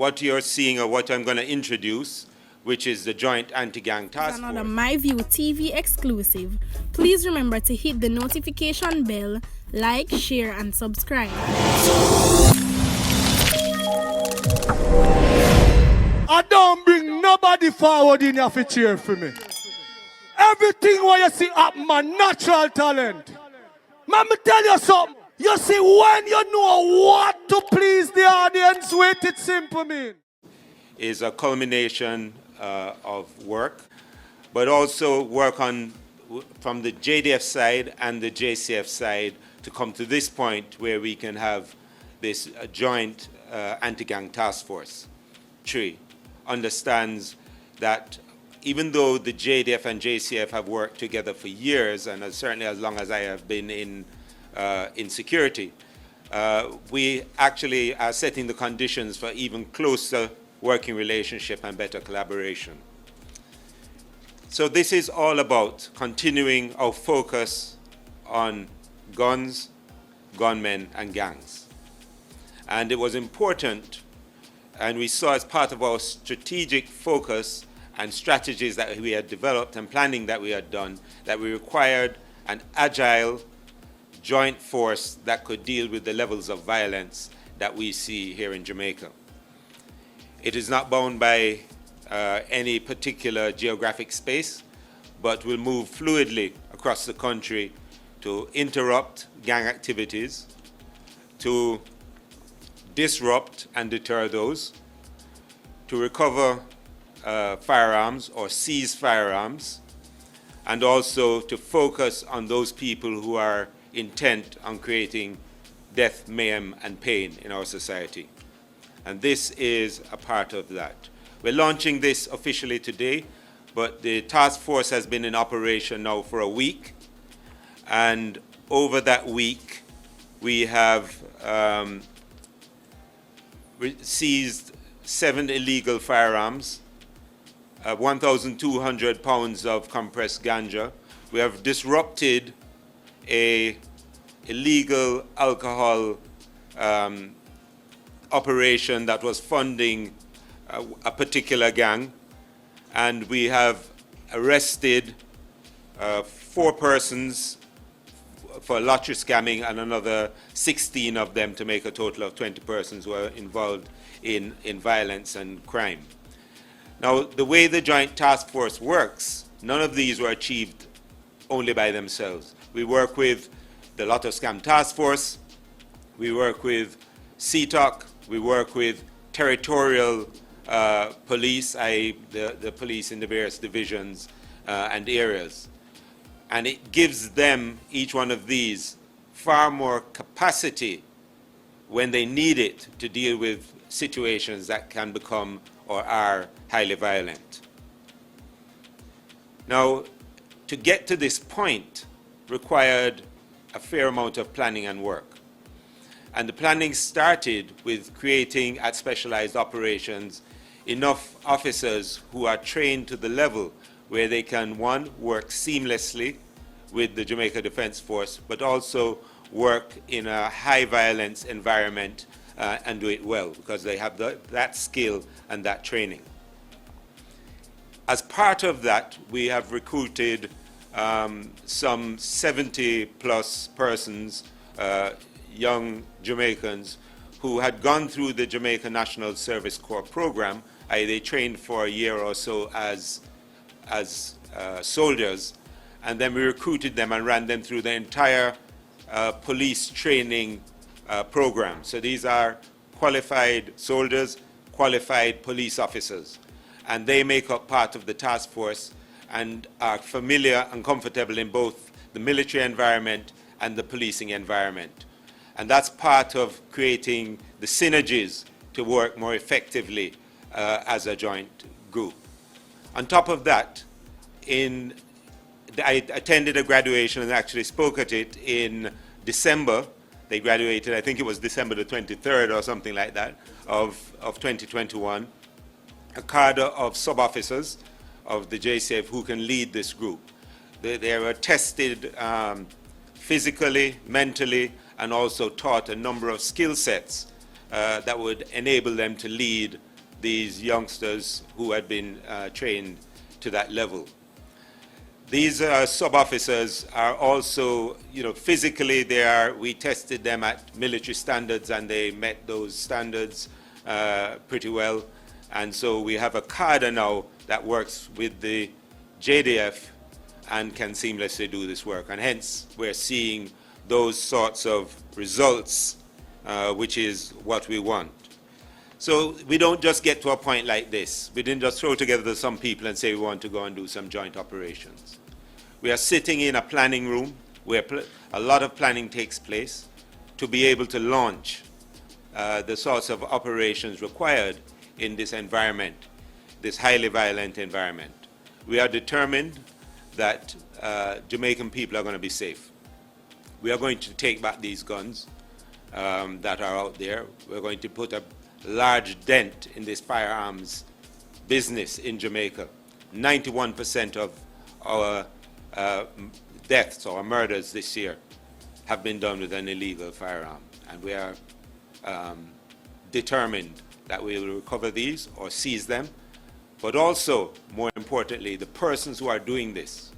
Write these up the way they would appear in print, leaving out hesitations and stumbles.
what you're seeing or what I'm going to introduce, which is the Joint Anti-Gang Task Force. Another MyView TV exclusive. Please remember to hit the notification bell, like, share, and subscribe. I don't bring nobody forward in your cheer for me. Everything what you see up my natural talent. Let me tell you something. You see, when you know what to please the audience with, it's simple, mean. Is a culmination of work, but also work on from the JDF side and the JCF side to come to this point where we can have this joint anti-gang task force. Tree understands that even though the JDF and JCF have worked together for years, and certainly as long as I have been in security, we actually are setting the conditions for even closer working relationship and better collaboration. So this is all about continuing our focus on guns, gunmen, and gangs. And it was important, and we saw as part of our strategic focus and strategies that we had developed and planning that we had done, that we required an agile joint force that could deal with the levels of violence that we see here in Jamaica. It is not bound by any particular geographic space, but will move fluidly across the country to interrupt gang activities, to disrupt and deter those, to recover firearms or seize firearms, and also to focus on those people who are intent on creating death, mayhem, and pain in our society. And this is a part of that. We're launching this officially today, but the task force has been in operation now for a week. And over that week, we have seized 7 illegal firearms, 1,200 pounds of compressed ganja. We have disrupted a illegal alcohol operation that was funding a particular gang, and we have arrested 4 persons for lottery scamming and another 16 of them to make a total of 20 persons who are involved in violence and crime. Now, the way the Joint Task Force works, none of these were achieved only by themselves. We work with the Lotto Scam Task Force, we work with CTOC, we work with territorial police, i.e. the police in the various divisions and areas. And it gives them, each one of these, far more capacity when they need it to deal with situations that can become or are highly violent. Now, to get to this point required a fair amount of planning and work. And the planning started with creating at specialized operations enough officers who are trained to the level where they can, one, work seamlessly with the Jamaica Defense Force, but also work in a high violence environment and do it well, because they have that skill and that training. As part of that, we have recruited some 70 plus persons, young Jamaicans, who had gone through the Jamaica National Service Corps program. They trained for a year or so as soldiers, and then we recruited them and ran them through the entire police training program. So these are qualified soldiers, qualified police officers, and they make up part of the task force and are familiar and comfortable in both the military environment and the policing environment. And that's part of creating the synergies to work more effectively as a joint group. On top of that, I attended a graduation and actually spoke at it in December. They graduated, I think it was December the 23rd or something like that, of 2021. A cadre of sub-officers of the JCF who can lead this group. They were tested physically, mentally, and also taught a number of skill sets that would enable them to lead these youngsters who had been trained to that level. These sub-officers are also, physically we tested them at military standards and they met those standards pretty well. And so we have a cadre now that works with the JDF and can seamlessly do this work. And hence, we're seeing those sorts of results, which is what we want. So we don't just get to a point like this. We didn't just throw together some people and say we want to go and do some joint operations. We are sitting in a planning room where a lot of planning takes place to be able to launch the sorts of operations required in this environment, this highly violent environment. We are determined that Jamaican people are going to be safe. We are going to take back these guns that are out there. We're going to put a large dent in this firearms business in Jamaica. 91% of our deaths or murders this year have been done with an illegal firearm. And we are determined that we will recover these or seize them, but also, more importantly, the persons who are doing this.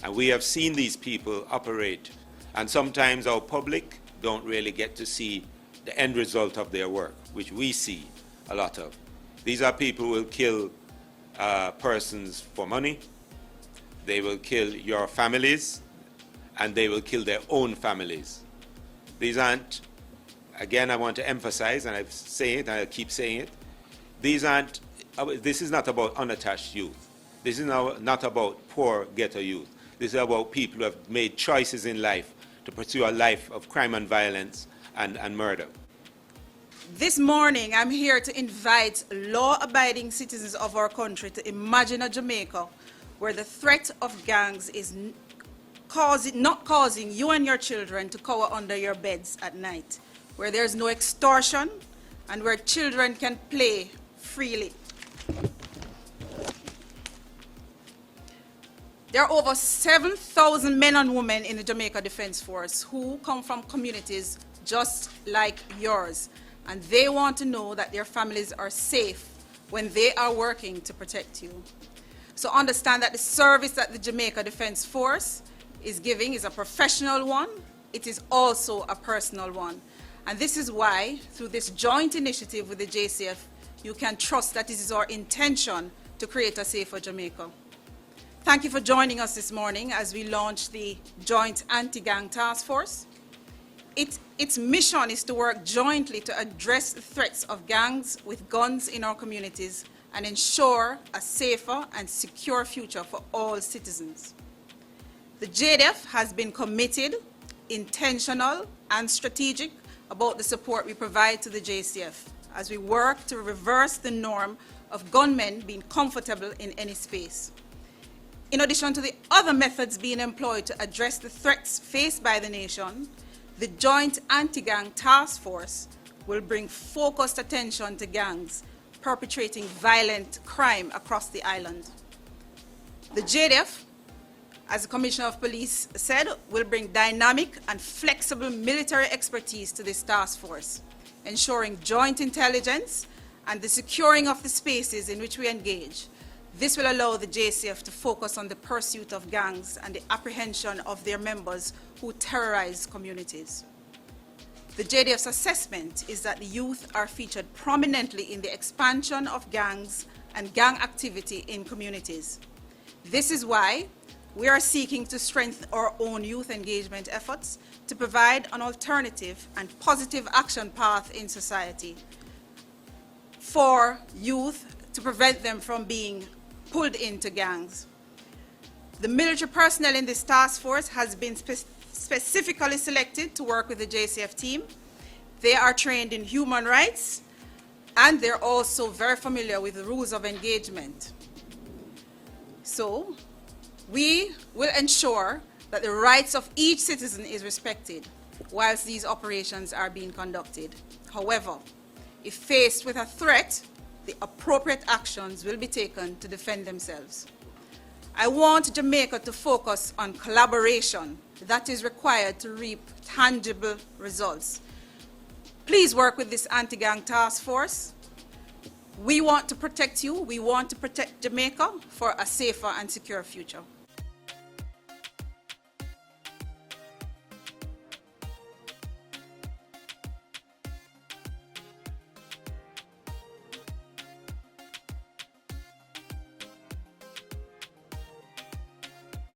And we have seen these people operate, and sometimes our public don't really get to see the end result of their work, which we see a lot of. These are people who will kill persons for money, they will kill your families, and they will kill their own families. These aren't, again, I want to emphasize, and I say it, and I keep saying it, this is not about unattached youth. This is not about poor ghetto youth. This is about people who have made choices in life to pursue a life of crime and violence and murder. This morning, I'm here to invite law-abiding citizens of our country to imagine a Jamaica where the threat of gangs is not causing you and your children to cower under your beds at night, where there's no extortion, and where children can play freely. There are over 7,000 men and women in the Jamaica Defense Force who come from communities just like yours, and they want to know that their families are safe when they are working to protect you. So understand that the service that the Jamaica Defense Force is giving is a professional one. It is also a personal one. And this is why, through this joint initiative with the JCF, you can trust that it is our intention to create a safer Jamaica. Thank you for joining us this morning as we launch the Joint Anti-Gang Task Force. Its mission is to work jointly to address the threats of gangs with guns in our communities and ensure a safer and secure future for all citizens. The JDF has been committed, intentional, and strategic about the support we provide to the JCF as we work to reverse the norm of gunmen being comfortable in any space. In addition to the other methods being employed to address the threats faced by the nation, the Joint Anti-Gang Task Force will bring focused attention to gangs perpetrating violent crime across the island. The JDF, as the Commissioner of Police said, will bring dynamic and flexible military expertise to this task force, ensuring joint intelligence and the securing of the spaces in which we engage. This will allow the JCF to focus on the pursuit of gangs and the apprehension of their members who terrorize communities. The JDF's assessment is that the youth are featured prominently in the expansion of gangs and gang activity in communities. This is why we are seeking to strengthen our own youth engagement efforts to provide an alternative and positive action path in society for youth to prevent them from being pulled into gangs. The military personnel in this task force has been specifically selected to work with the JCF team. They are trained in human rights, and they're also very familiar with the rules of engagement. So we will ensure that the rights of each citizen is respected whilst these operations are being conducted. However, if faced with a threat, the appropriate actions will be taken to defend themselves. I want Jamaica to focus on collaboration that is required to reap tangible results. Please work with this anti-gang task force. We want to protect you. We want to protect Jamaica for a safer and secure future.